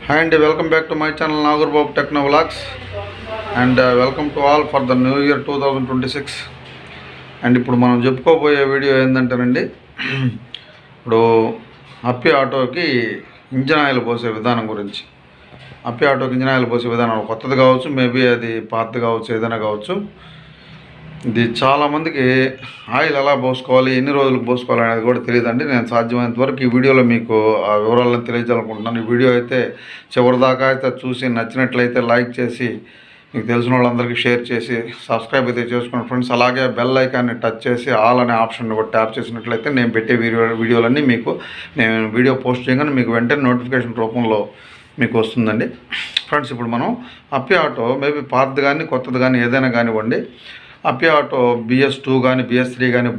Hi and welcome back to my channel Nagur Babu Techno Vlogs and welcome to all for the new year 2026. And ఇప్పుడు మనం చెప్పుకోబోయే video ఏంటంటేనండి, ఇప్పుడు అప్పి ఆటోకి engine oil పోసే విధానం గురించి. అప్పి ఆటోకి ఇంజన్ ఆయిల్ పోసే విధానం కొత్తది కావచ్చు, మేబీ అది పాతది కావచ్చు, ఏదైనా కావచ్చు. ఇది చాలామందికి ఆయిల్ ఎలా పోసుకోవాలి, ఎన్ని రోజులకు పోసుకోవాలి అనేది కూడా తెలియదండి. నేను సాధ్యమైనంత వరకు ఈ వీడియోలో మీకు ఆ వివరాలను తెలియజేయాలనుకుంటున్నాను. ఈ వీడియో అయితే చివరిదాకా అయితే చూసి నచ్చినట్లయితే లైక్ చేసి మీకు తెలిసిన వాళ్ళందరికీ షేర్ చేసి సబ్స్క్రైబ్ అయితే చేసుకోండి ఫ్రెండ్స్. అలాగే బెల్ ఐకాన్ని టచ్ చేసి ఆల్ అనే ఆప్షన్ కూడా ట్యాప్ చేసినట్లయితే నేను పెట్టే వీడియోలన్నీ మీకు నేను వీడియో పోస్ట్ చేయగానే మీకు వెంటనే నోటిఫికేషన్ రూపంలో మీకు వస్తుందండి ఫ్రెండ్స్. ఇప్పుడు మనం అప్పి ఆటో మేబీ పాతది కానీ కొత్తది కానీ ఏదైనా కానివ్వండి, అప్పి ఆటో BS2 కానీ BS3 కానీ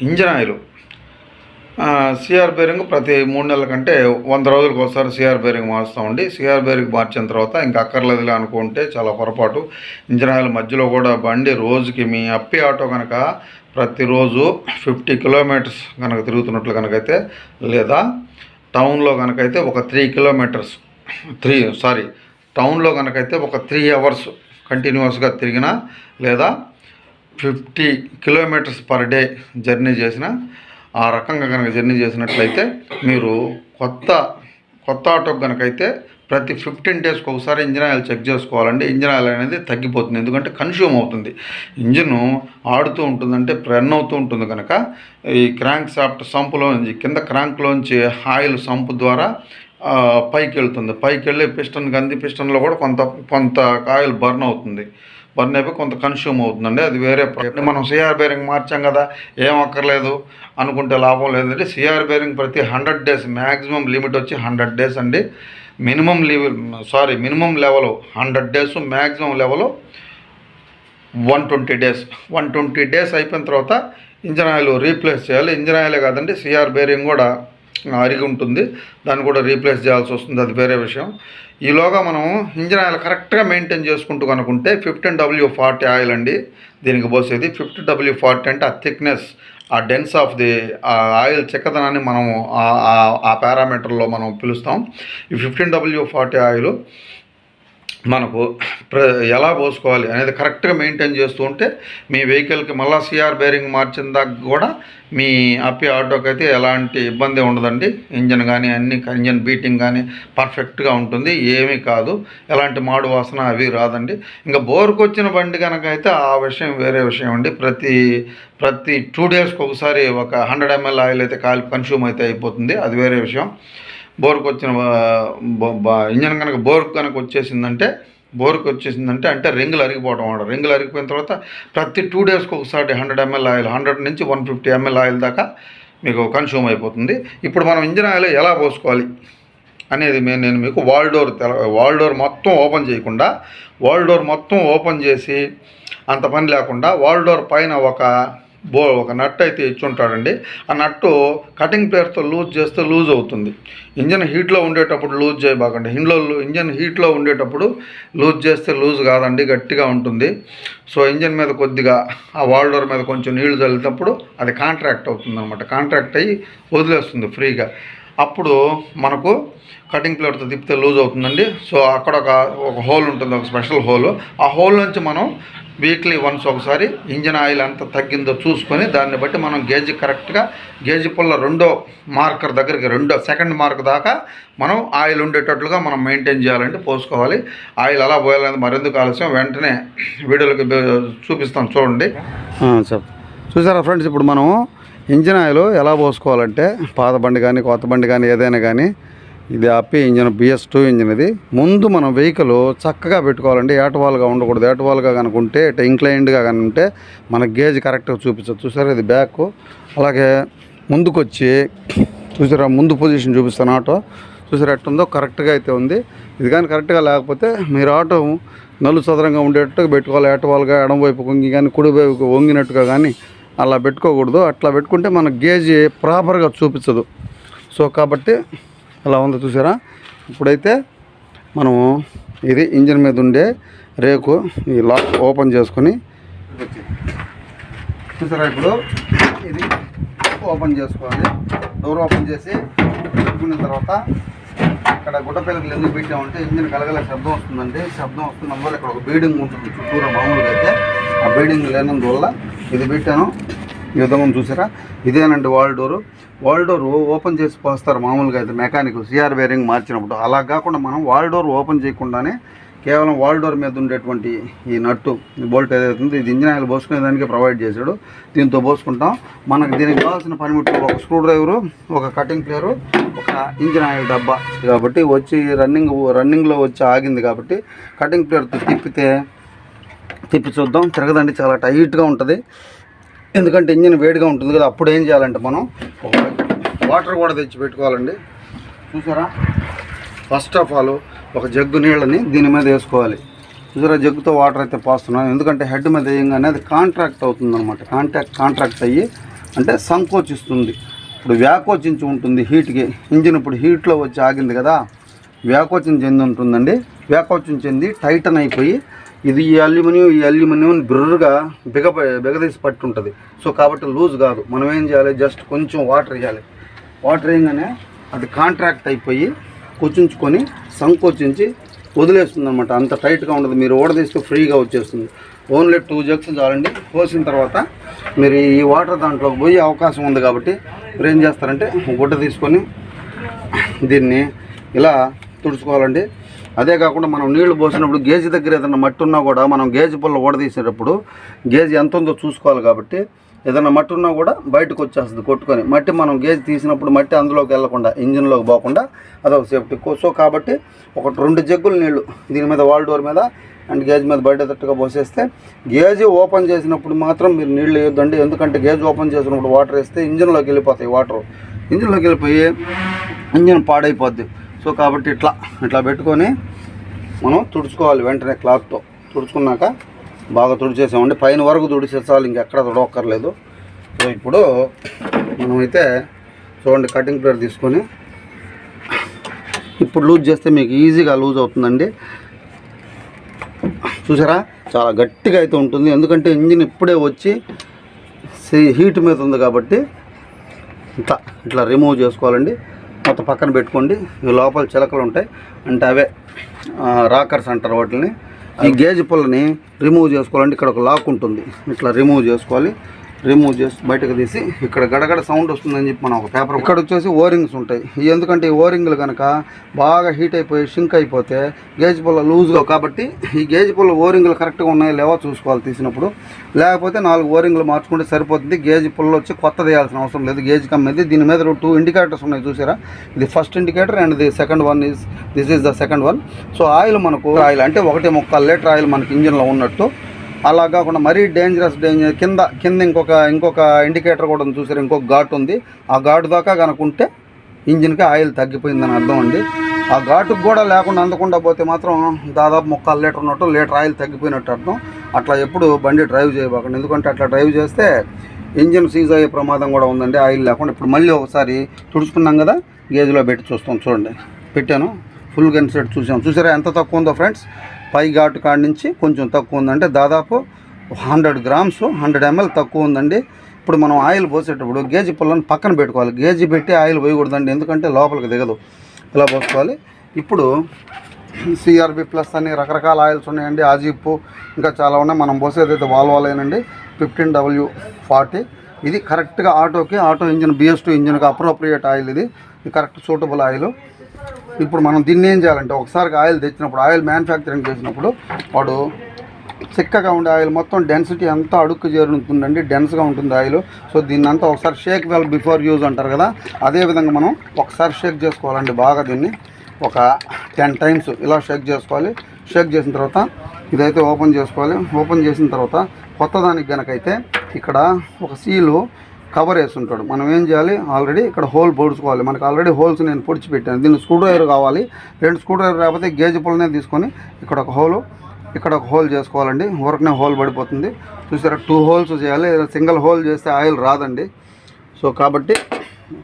ఇంజన్ ఆయిల్ సిఆర్ బేరింగ్ ప్రతి 3 నెలల కంటే 100 రోజులకు ఒకసారి సిఆర్ బేరింగ్ మార్చుతామండి. సిఆర్ బేరింగ్ మార్చిన తర్వాత ఇంకా అక్కర్లేదులే అనుకుంటే చాలా పొరపాటు. ఇంజన్ ఆయిల్ మధ్యలో కూడా బండి రోజుకి మీ అప్పి ఆటో కనుక ప్రతిరోజు 50 కిలోమీటర్స్ కనుక తిరుగుతున్నట్లు కనుకైతే, లేదా టౌన్లో కనుకైతే ఒక 3 కిలోమీటర్స్ టౌన్లో కనుకైతే ఒక 3 అవర్స్ కంటిన్యూస్గా తిరిగినా, లేదా 50 కిలోమీటర్స్ పర్ డే జర్నీ చేసిన, ఆ రకంగా కనుక జర్నీ చేసినట్లయితే మీరు కొత్త ఆటోకి కనుకైతే ప్రతి 15 డేస్కి ఒకసారి ఇంజిన్ ఆయిల్ చెక్ చేసుకోవాలండి. ఇంజిన్ ఆయిల్ అనేది తగ్గిపోతుంది, ఎందుకంటే కన్స్యూమ్ అవుతుంది. ఇంజిన్ ఆడుతూ ఉంటుందంటే రన్ అవుతూ ఉంటుంది కనుక ఈ క్రాంక్ షాఫ్ట్ సంపులోంచి కింద క్రాంక్లోంచి ఆయిల్ సంపు ద్వారా పైకి వెళ్తుంది. పైకి వెళ్ళి పిస్టన్లో కూడా కొంత ఆయిల్ బర్న్ అవుతుంది. బర్న్ అయిపోయి కొంత కన్స్యూమ్ అవుతుందండి. అది వేరే మనం సిఆర్ బేరింగ్ మార్చాం కదా, ఏం అక్కర్లేదు అనుకుంటే లాభం లేదండి. సిఆర్ బేరింగ్ ప్రతి 100 డేస్ మ్యాక్సిమం లిమిట్ వచ్చి 100 డేస్ అండి. Minimum level 100 days, maximum level 120 days. 120 days అయిపోయిన తర్వాత ఇంజన్ ఆయిల్ రీప్లేస్ చేయాలి. ఇంజన్ ఆయిలే కాదండి, సిఆర్ బేరింగ్ కూడా అరిగి ఉంటుంది, దాన్ని కూడా రీప్లేస్ చేయాల్సి వస్తుంది, అది వేరే విషయం. ఈలోగా మనం ఇంజన్ ఆయిల్ కరెక్ట్గా మెయింటైన్ చేసుకుంటూ కనుకుంటే 15W40 ఆయిల్ అండి దీనికి పోసేది. 50W40 అంటే ఆ థిక్నెస్, ఆ డెన్స్ ఆఫ్ ది ఆయిల్ చిక్కదనాన్ని మనము ఆ పారామీటర్లో మనం పిలుస్తాం. ఈ 15W40 ఆయిల్ మనకు ఎలా పోసుకోవాలి అనేది కరెక్ట్గా మెయింటైన్ చేస్తూ ఉంటే మీ వెహికల్కి మళ్ళీ సిఆర్ బేరింగ్ మార్చిన దాకా కూడా మీ అప్పి ఆటోకి అయితే ఎలాంటి ఇబ్బంది ఉండదండి. ఇంజన్ కానీ ఇంజన్ బీటింగ్ కానీ పర్ఫెక్ట్గా ఉంటుంది, ఏమీ కాదు, ఎలాంటి మాడు వాసన అవి రాదండి. ఇంకా బోర్కు వచ్చిన బండి కనుక అయితే ఆ విషయం వేరే విషయం అండి. ప్రతి 2 డేస్కి ఒకసారి ఒక 100 ml ఆయిల్ అయితే కన్స్యూమ్ అయితే అయిపోతుంది, అది వేరే విషయం. బోర్కు వచ్చిన ఇంజన్ కనుక బోర్కు వచ్చేసిందంటే అంటే రింగులు అరిగిపోవడం అన్నమాట. రింగులు అరిగిపోయిన తర్వాత ప్రతి 2 డేస్కి ఒకసారి 100 ml ఆయిల్, 100 నుంచి 150 ml ఆయిల్ దాకా మీకు కన్స్యూమ్ అయిపోతుంది. ఇప్పుడు మనం ఇంజన్ ఆయిల్ ఎలా పోసుకోవాలి అనేది నేను మీకు వాల్ డోర్ మొత్తం ఓపెన్ చేయకుండా, వాల్ డోర్ మొత్తం ఓపెన్ చేసి అంత పని లేకుండా వాల్ డోర్ పైన ఒక నట్ అయితే ఇచ్చుంటాడండి. ఆ నట్టు కటింగ్ ప్లేట్తో లూజ్ చేస్తే లూజ్ అవుతుంది. ఇంజన్ హీట్లో ఉండేటప్పుడు లూజ్ చేయబాకండి. ఇంజన్ హీట్లో ఉండేటప్పుడు లూజ్ చేస్తే లూజ్ కాదండి, గట్టిగా ఉంటుంది. సో ఇంజన్ మీద కొద్దిగా ఆ వాల్ డోర్ మీద కొంచెం నీళ్లు చల్లినప్పుడు అది కాంట్రాక్ట్ అవుతుంది అనమాట. కాంట్రాక్ట్ అయ్యి వదిలేస్తుంది ఫ్రీగా. అప్పుడు మనకు కటింగ్ ప్లేట్తో తిప్పితే లూజ్ అవుతుందండి. సో అక్కడ ఒక హోల్ ఉంటుంది, ఒక స్పెషల్ హోల్. ఆ హోల్ నుంచి మనం వీక్లీ వన్స్ ఒకసారి ఇంజన్ ఆయిల్ ఎంత తగ్గిందో చూసుకొని దాన్ని బట్టి మనం గేజ్ పుల్ల రెండో మార్కర్ దగ్గరికి, సెకండ్ మార్క్ దాకా మనం ఆయిల్ ఉండేటట్లుగా మనం మెయింటైన్ చేయాలంటే పోసుకోవాలి. ఆయిల్ అలా పోయాలనేది మరెందుకు ఆలస్యం, వెంటనే వీడియోలోకి చూపిస్తాం చూడండి. చూసారా ఫ్రెండ్స్, ఇప్పుడు మనం ఇంజన్ ఆయిల్ ఎలా పోసుకోవాలంటే పాత బండి కానీ కొత్త బండి కానీ ఏదైనా కానీ, ఇది అప్పి ఇంజన్ BS2 ఇంజన్. ఇది ముందు మనం వెహికల్ చక్కగా పెట్టుకోవాలండి. ఏటవాల్గా ఉండకూడదు. ఏటవాల్గా కనుకుంటే ఇంక్లైన్డ్గా కానీ ఉంటే మన గేజ్ కరెక్ట్గా చూపించదు. చూసారా, ఇది బ్యాక్. అలాగే ముందుకు వచ్చి చూసారా, ముందు పొజిషన్ చూపిస్తాను ఆటో. చూసారా ఎట్టుందో, కరెక్ట్గా అయితే ఉంది. ఇది కానీ కరెక్ట్గా లేకపోతే మీరు ఆటో నలు చదరంగా ఉండేటట్టుగా పెట్టుకోవాలి. ఏటవాల్గా ఎడమవైపు వంగి కానీ కుడివైపు వంగినట్టుగా కానీ అలా పెట్టుకోకూడదు. అట్లా పెట్టుకుంటే మన గేజ్ ప్రాపర్గా చూపించదు. సో కాబట్టి అలా ఉంది. చూసారా, ఇప్పుడైతే మనము ఇది ఇంజిన్ మీద ఉండే రేకు ఈ లాక్ ఓపెన్ చేసుకొని, చూసారా ఇప్పుడు ఇది ఓపెన్ చేసుకోవాలి. డోర్ ఓపెన్ చేసి పెట్టుకున్న తర్వాత ఇక్కడ గుడ్డపిల్లకి ఎందుకు పెట్టామంటే ఇంజిన్ కలగల శబ్దం వస్తుందండి. శబ్దం వస్తున్నందువల్ల ఇక్కడ ఒక బీడింగ్ ఉంటుంది చుట్టూరా. మామూలుగా అయితే ఆ బీడింగ్ లేనందువల్ల ఇది పెట్టాను. ఈ విధంగా చూసారా, ఇదేనండి wall door. Wall door open చేసి పోస్తారు మామూలుగా అయితే మెకానిక్ సిఆర్ బేరింగ్ మార్చినప్పుడు. అలా కాకుండా మనం వాల్ డోర్ ఓపెన్ చేయకుండానే కేవలం వాల్ డోర్ మీద ఉండేటువంటి ఈ నట్టు బోల్ట్ ఏదైతే ఉందో ఇది ఇంజిన్ ఆయిల్ పోసుకునే దానికి ప్రొవైడ్ చేశాడు. దీంతో పోసుకుంటాం. మనకు దీనికి కావాల్సిన పనిముట్లు ఒక స్క్రూ డ్రైవరు, ఒక కటింగ్ ప్లేయరు, ఒక ఇంజిన్ ఆయిల్ డబ్బా. కాబట్టి వచ్చి రన్నింగ్లో వచ్చి ఆగింది కాబట్టి కటింగ్ ప్లేయర్తో తిప్పి చూద్దాం. తిరగదండి, చాలా టైట్గా ఉంటుంది. ఎందుకంటే ఇంజిన్ వేడిగా ఉంటుంది కదా. అప్పుడు ఏం చేయాలంటే మనం వాటర్ కూడా తెచ్చి పెట్టుకోవాలండి. చూసారా, ఫస్ట్ ఆఫ్ ఆల్ ఒక జగ్గు నీళ్ళని దీని మీద వేసుకోవాలి. చూసారా, జగ్గుతో వాటర్ అయితే పోస్తున్నాను. ఎందుకంటే హెడ్ మీద వేయంగానే అది కాంట్రాక్ట్ అవుతుంది అనమాట. కాంట్రాక్ట్ అయ్యి అంటే సంకోచిస్తుంది. ఇప్పుడు వ్యాకోచించి ఉంటుంది హీట్కి. ఇంజిన్ ఇప్పుడు హీట్లో వచ్చి ఆగింది కదా, వ్యాకోచం చెంది ఉంటుందండి. వ్యాకోచం చెంది టైటన్ అయిపోయి ఇది ఈ అల్యూమినియం బిర్రుగా బిగదీసి పట్టి ఉంటుంది. సో కాబట్టి లూజ్ కాదు. మనం ఏం చేయాలి, జస్ట్ కొంచెం వాటర్ వేయాలి. వాటర్ వేయగానే అది కాంట్రాక్ట్ అయిపోయి కూర్చుంచుకొని సంకోచించి వదిలేస్తుంది అనమాట. అంత టైట్గా ఉండదు. మీరు ఓడదీస్తే ఫ్రీగా వచ్చేస్తుంది. ఓన్లీ 2 జగ్స్ చాలండి. పోసిన తర్వాత మీరు ఈ వాటర్ దాంట్లోకి పోయే అవకాశం ఉంది కాబట్టి మీరు ఏం చేస్తారంటే గుడ్డ తీసుకొని దీన్ని ఇలా తుడుచుకోవాలండి. అదే కాకుండా మనం నీళ్లు పోసినప్పుడు గేజ్ దగ్గర ఏదైనా మట్టి ఉన్నా కూడా మనం గేజ్ పుల్ల ఓడదీసేటప్పుడు గేజ్ ఎంత ఉందో చూసుకోవాలి. కాబట్టి ఏదైనా మట్టి ఉన్నా కూడా బయటకు వచ్చేస్తుంది కొట్టుకొని. మట్టి మనం గేజ్ తీసినప్పుడు మట్టి అందులోకి వెళ్ళకుండా ఇంజిన్లోకి పోకుండా అదొక సేఫ్టీ. సో కాబట్టి ఒక 2 జగ్గుల నీళ్లు దీని మీద వాల్ డోర్ మీద అండ్ గేజ్ మీద బయటతట్టుగా పోసేస్తే గేజ్ ఓపెన్ చేసినప్పుడు మాత్రం మీరు నీళ్ళు వేయొద్దండి. ఎందుకంటే గేజ్ ఓపెన్ చేసినప్పుడు వాటర్ వేస్తే ఇంజిన్లోకి వెళ్ళిపోతాయి. వాటర్ ఇంజిన్లోకి వెళ్ళిపోయి ఇంజిన్ పాడైపోద్ది. సో కాబట్టి ఇట్లా పెట్టుకొని మనం తుడుచుకోవాలి. వెంటనే క్లాత్తో తుడుచుకున్నాక బాగా తుడిచేసామండి. పైన వరకు తుడిచేసాలి, ఇంకెక్కడ తుడవక్కర్లేదు. సో ఇప్పుడు మనమైతే చూడండి కటింగ్ ప్లేట్ తీసుకొని ఇప్పుడు లూజ్ చేస్తే మీకు ఈజీగా లూజ్ అవుతుందండి. చూసారా, చాలా గట్టిగా అయితే ఉంటుంది. ఎందుకంటే ఇంజిన్ ఇప్పుడే వచ్చి హీట్ మీద ఉంది కాబట్టి ఇట్లా రిమూవ్ చేసుకోవాలండి. మొత్తం పక్కన పెట్టుకోండి. ఈ లోపల చిలకలు ఉంటాయి అంటే అవే రాకర్స్ అంటారు వాటిని. ఈ గేజ్ పుల్లని రిమూవ్ చేసుకోవాలంటే ఇక్కడ ఒక లాక్ ఉంటుంది. ఇట్లా రిమూవ్ చేసుకోవాలి. రిమూవ్ చేసి బయటకు తీసి ఇక్కడ గడగడ సౌండ్ వస్తుందని చెప్పి మనం ఒక పేపర్. ఇక్కడ వచ్చేసి ఓరింగ్స్ ఉంటాయి. ఎందుకంటే ఈ ఓరింగ్లు కనుక బాగా హీట్ అయిపోయి షింక్ అయిపోతే గేజ్ పుల్ల లూజ్గా, కాబట్టి ఈ గేజ్ పుల్ల ఓరింగ్లు కరెక్ట్గా ఉన్నాయో లేవో చూసుకోవాలి తీసినప్పుడు. లేకపోతే 4 ఓరింగ్లు మార్చుకుంటే సరిపోతుంది. గేజ్ పుల్ల వచ్చి కొత్త వేయాల్సిన అవసరం లేదు. గేజ్ కమ్మేది. దీని మీద 2 ఇండికేటర్స్ ఉన్నాయి చూసారా. ఇది first indicator and the second one this is the second one. So oil మనకు ఆయిల్ అంటే 1.25 లీటర్ ఆయిల్ మనకి ఇంజిన్లో ఉన్నట్టు. అలా కాకుండా మరీ డేంజర్ కింద ఇంకొక ఇండికేటర్ కూడా చూసారు. ఇంకొక ఘాటు ఉంది. ఆ ఘాటు దాకా కనుకుంటే ఇంజిన్కి ఆయిల్ తగ్గిపోయిందని అర్థం అండి. ఆ ఘాటుకు కూడా లేకుండా అందకుండా పోతే మాత్రం దాదాపు 1/4 లీటర్ ఉన్నట్టు, లీటర్ ఆయిల్ తగ్గిపోయినట్టు అర్థం. అట్లా ఎప్పుడు బండి డ్రైవ్ చేయబోకండి. ఎందుకంటే అట్లా డ్రైవ్ చేస్తే ఇంజిన్ సీజ్ అయ్యే ప్రమాదం కూడా ఉందండి ఆయిల్ లేకుండా. ఇప్పుడు మళ్ళీ ఒకసారి తుడుచుకున్నాం కదా, గేజ్లో పెట్టి చూస్తాం. చూడండి, పెట్టాను. ఫుల్ గన్ సెట్ చూసారా ఎంత తక్కువ ఉందో ఫ్రెండ్స్. పై ఘాటు కాడి నుంచి కొంచెం తక్కువ ఉందంటే దాదాపు 100 గ్రామ్స్ 100 ml తక్కువ ఉందండి. ఇప్పుడు మనం ఆయిల్ పోసేటప్పుడు గేజ్ పుల్లని పక్కన పెట్టుకోవాలి. గేజ్ పెట్టి ఆయిల్ పోయకూడదండి, ఎందుకంటే లోపలికి దిగదు. ఇలా పోసుకోవాలి. ఇప్పుడు సిఆర్బి ప్లస్ అని రకరకాల ఆయిల్స్ ఉన్నాయండి. ఆజిప్ ఇంకా చాలా ఉన్నాయి. మనం పోసేదైతే వాల్వాలేనండి 15W40. ఇది కరెక్ట్గా ఆటో ఇంజిన్ BS2 ఇంజిన్కి అప్రోప్రియేట్ ఆయిల్. ఇది కరెక్ట్ సూటబుల్ ఆయిల్. ఇప్పుడు మనం దీన్ని ఏం చేయాలంటే ఒకసారి ఆయిల్ తెచ్చినప్పుడు, ఆయిల్ మ్యానుఫ్యాక్చరింగ్ చేసినప్పుడు వాడు చిక్కగా ఉండే ఆయిల్ మొత్తం డెన్సిటీ అంతా అడుక్కు చేరుతుందండి. డెన్స్గా ఉంటుంది ఆయిల్. సో దీన్ని అంతా ఒకసారి షేక్ వెల్ బిఫోర్ యూజ్ అంటారు కదా, అదేవిధంగా మనం ఒకసారి షేక్ చేసుకోవాలండి. బాగా దీన్ని ఒక 10 టైమ్స్ ఇలా షేక్ చేసుకోవాలి. షేక్ చేసిన తర్వాత ఇదైతే ఓపెన్ చేసుకోవాలి. ఓపెన్ చేసిన తర్వాత కొత్త దానికి కనుకైతే ఇక్కడ ఒక సీలు కవర్ వేసి ఉంటాడు. మనం ఏం చేయాలి, ఆల్రెడీ ఇక్కడ హోల్ పొడుచుకోవాలి. మనకు ఆల్రెడీ హోల్స్ నేను పొడిచి పెట్టాను. దీన్ని స్క్రూ డ్రైవర్ కావాలి. 2 స్క్రూ డ్రైవర్ లేకపోతే గేజ్ పుల్లనే తీసుకొని ఇక్కడ ఒక హోలు, ఇక్కడ ఒక హోల్ చేసుకోవాలండి. ఊరకనే హోల్ పడిపోతుంది. చూసారా, 2 హోల్స్ చేయాలి. సింగిల్ హోల్ చేస్తే ఆయిల్ రాదండి. సో కాబట్టి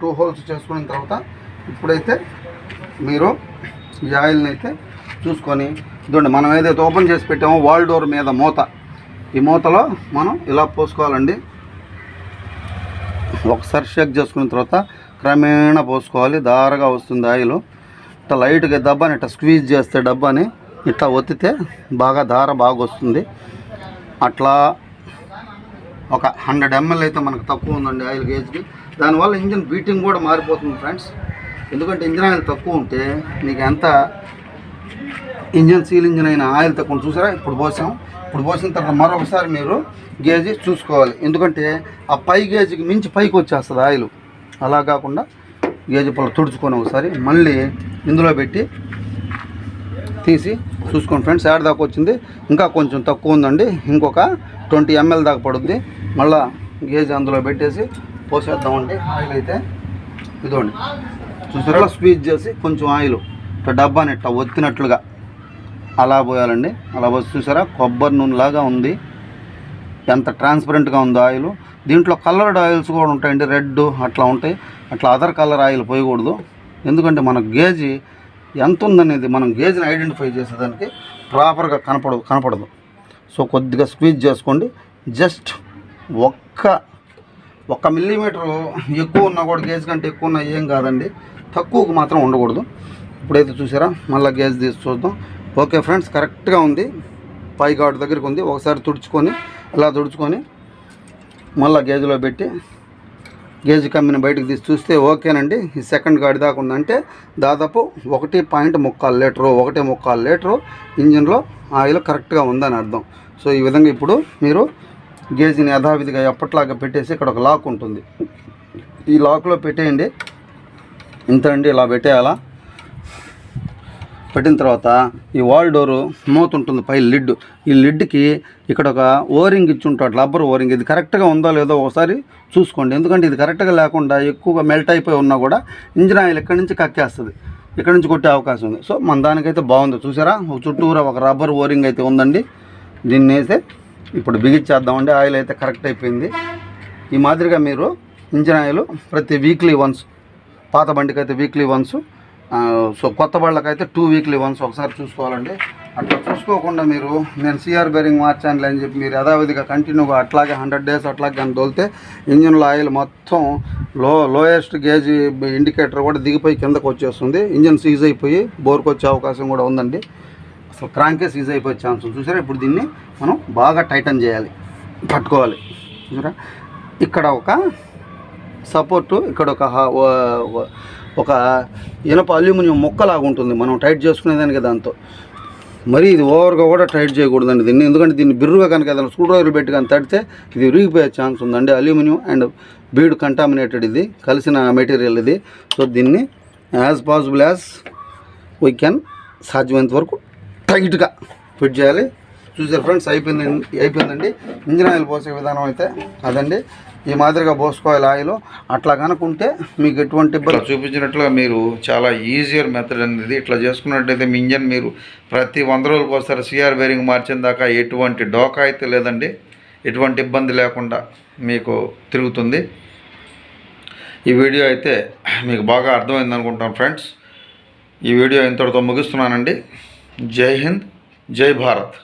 2 హోల్స్ చేసుకున్న తర్వాత ఇప్పుడైతే మీరు ఈ ఆయిల్ని అయితే చూసుకొని ఇదండి మనం ఏదైతే ఓపెన్ చేసి పెట్టామో వాల్ డోర్ మీద మూత, ఈ మూతలో మనం ఇలా పోసుకోవాలండి. ఒకసారి షేక్ చేసుకున్న తర్వాత క్రమేణా పోసుకోవాలి. దారగా వస్తుంది ఆయిల్. ఇట్లా లైట్గా డబ్బాని ఇట్లా స్క్వీజ్ చేస్తే డబ్బాని ఇట్లా ఒత్తితే బాగా దార బాగా వస్తుంది. అట్లా ఒక 100 ml అయితే మనకు తక్కువ ఉందండి ఆయిల్ గేజ్కి. దానివల్ల ఇంజిన్ బీటింగ్ కూడా మారిపోతుంది ఫ్రెండ్స్. ఎందుకంటే ఇంజిన్ ఆయిల్ తక్కువ ఉంటే మీకు ఎంత ఇంజిన్ సీల్ ఇంజిన్ అయిన ఆయిల్ తక్కువ చూసారా. ఇప్పుడు పోసిన తర్వాత మరొకసారి మీరు గేజ్ చూసుకోవాలి. ఎందుకంటే ఆ పై గేజ్కి మించి పైకి వచ్చేస్తుంది ఆయిల్. అలా కాకుండా గేజ్ పొల తుడుచుకొని ఒకసారి మళ్ళీ ఇందులో పెట్టి తీసి చూసుకోండి ఫ్రెండ్స్. యాడ్ దాకా వచ్చింది, ఇంకా కొంచెం తక్కువ ఉందండి, ఇంకొక 20 ml దాకా పడుద్ది. మళ్ళీ గేజ్ అందులో పెట్టేసి పోసేద్దామండి. ఆయిల్ అయితే ఇదిగోండి చూసారా, స్క్వీజ్ చేసి కొంచెం ఆయిల్ ఇట్లా డబ్బాని ఇట్లా ఒత్తినట్లుగా అలా పోయాలండి. అలా పోసి చూసారా కొబ్బరి నూనె లాగా ఉంది, ఎంత ట్రాన్స్పరెంట్గా ఉందో ఆయిల్. దీంట్లో కలర్డ్ ఆయిల్స్ కూడా ఉంటాయండి, రెడ్ అట్లా ఉంటాయి. అట్లా అదర్ కలర్ ఆయిల్ పోయకూడదు. ఎందుకంటే మన గేజ్ ఎంత ఉందనేది మనం గేజ్ని ఐడెంటిఫై చేసేదానికి ప్రాపర్గా కనపడదు. సో కొద్దిగా స్క్వీజ్ చేసుకోండి. జస్ట్ ఒక్క మిల్లీమీటర్ ఎక్కువ ఉన్నా కూడా గేజ్ కంటే ఎక్కువ ఉన్నా ఏం కాదండి, తక్కువకు మాత్రం ఉండకూడదు. ఇప్పుడైతే చూసారా మళ్ళీ గేజ్ తీసి చూద్దాం. ఓకే ఫ్రెండ్స్, కరెక్ట్గా ఉంది, పై ఘాటు దగ్గరికి ఉంది. ఒకసారి తుడుచుకొని ఇలా తుడుచుకొని మళ్ళీ గేజ్లో పెట్టి గేజ్ కమ్మిని బయటకు తీసి చూస్తే ఓకేనండి. ఈ సెకండ్ గాడి దాకా ఉందంటే దాదాపు 1.3 లీటరు ఇంజిన్లో ఆయిల్ కరెక్ట్గా ఉందని అర్థం. సో ఈ విధంగా ఇప్పుడు మీరు గేజ్ని యథావిధిగా ఎప్పట్లాగా పెట్టేసి ఇక్కడ ఒక లాక్ ఉంటుంది, ఈ లాక్లో పెట్టేయండి. ఇంత అండి, ఇలా పెట్టేయాలా. పెట్టిన తర్వాత ఈ వాల్ డోరు మూత ఉంటుంది, పై లిడ్. ఈ లిడ్కి ఇక్కడ ఒక ఓరింగ్ ఇచ్చి ఉంటాడు, రబ్బర్ ఓరింగ్. ఇది కరెక్ట్గా ఉందో లేదో ఒకసారి చూసుకోండి. ఎందుకంటే ఇది కరెక్ట్గా లేకుండా ఎక్కువగా మెల్ట్ అయిపోయి ఉన్నా కూడా ఇంజిన్ ఆయిల్ ఇక్కడి నుంచి కక్కేస్తుంది, ఇక్కడ నుంచి కొట్టే అవకాశం ఉంది. సో మన దానికైతే బాగుంది. చూసారా చుట్టూరా ఒక రబ్బర్ ఓరింగ్ అయితే ఉందండి. దీన్ని వేస్తే ఇప్పుడు బిగించేద్దామండి. ఆయిల్ అయితే కరెక్ట్ అయిపోయింది. ఈ మాదిరిగా మీరు ఇంజిన్ ఆయిల్ ప్రతి వీక్లీ వన్స్, పాత బండికి అయితే వీక్లీ వన్స్, సో కొత్త బళ్ళకైతే 2 వీక్లీ వన్స్ ఒకసారి చూసుకోవాలండి. అట్లా చూసుకోకుండా మీరు నేను సిఆర్ బేరింగ్ మార్చాను అని చెప్పి మీరు యథావిధిగా కంటిన్యూగా అట్లాగే 100 days అట్లాగే కానీ తోలితే ఇంజిన్లో ఆయిల్ మొత్తం లోయెస్ట్ గేజ్ ఇండికేటర్ కూడా దిగిపోయి కిందకు వచ్చేస్తుంది. ఇంజిన్ సీజ్ అయిపోయి బోర్కి వచ్చే అవకాశం కూడా ఉందండి. అసలు క్రాంకే సీజ్ అయిపోయే ఛాన్స్ ఉంది. చూసారా ఇప్పుడు దీన్ని మనం బాగా టైటన్ చేయాలి, పట్టుకోవాలి. చూసారా ఇక్కడ ఒక సపోర్టు, ఇక్కడ ఒక ఇనప అల్యూమినియం ముక్కలాగా ఉంటుంది మనం టైట్ చేసుకునేదానికి. దాంతో మరి ఇది ఓవర్గా కూడా టైట్ చేయకూడదండి దీన్ని. ఎందుకంటే దీన్ని బిర్రుగా కనుక ఏదైనా స్క్రూ డ్రైవర్ పెట్టి కానీ తడితే ఇది విరిగిపోయే ఛాన్స్ ఉందండి. అల్యూమినియం అండ్ బీడ్ కంటామినేటెడ్, ఇది కలిసిన మెటీరియల్ ఇది. సో దీన్ని as possible as we can సాధ్యమైనంత వరకు టైట్గా ఫిట్ చేయాలి. చూసారు ఫ్రెండ్స్, అయిపోయిందండి. ఇంజిన్ ఆయిల్ పోసే విధానం అయితే అదండి. ఈ మాదిరిగా పోసుకోవాలి ఆయిల్. అట్లా కనుకుంటే మీకు ఎటువంటి ఇబ్బంది చూపించినట్లుగా మీరు చాలా ఈజియర్ మెథడ్ అనేది ఇట్లా చేసుకున్నట్టయితే మీ ఇంజన్ మీరు ప్రతి 100 రోజులకు ఒకసారి సిఆర్ బేరింగ్ మార్చిన దాకా ఎటువంటి డోకా అయితే లేదండి, ఎటువంటి ఇబ్బంది లేకుండా మీకు తిరుగుతుంది. ఈ వీడియో అయితే మీకు బాగా అర్థమైంది అనుకుంటాను ఫ్రెండ్స్. ఈ వీడియో ఇంతటితో ముగిస్తున్నానండి. జై హింద్, జై భారత్.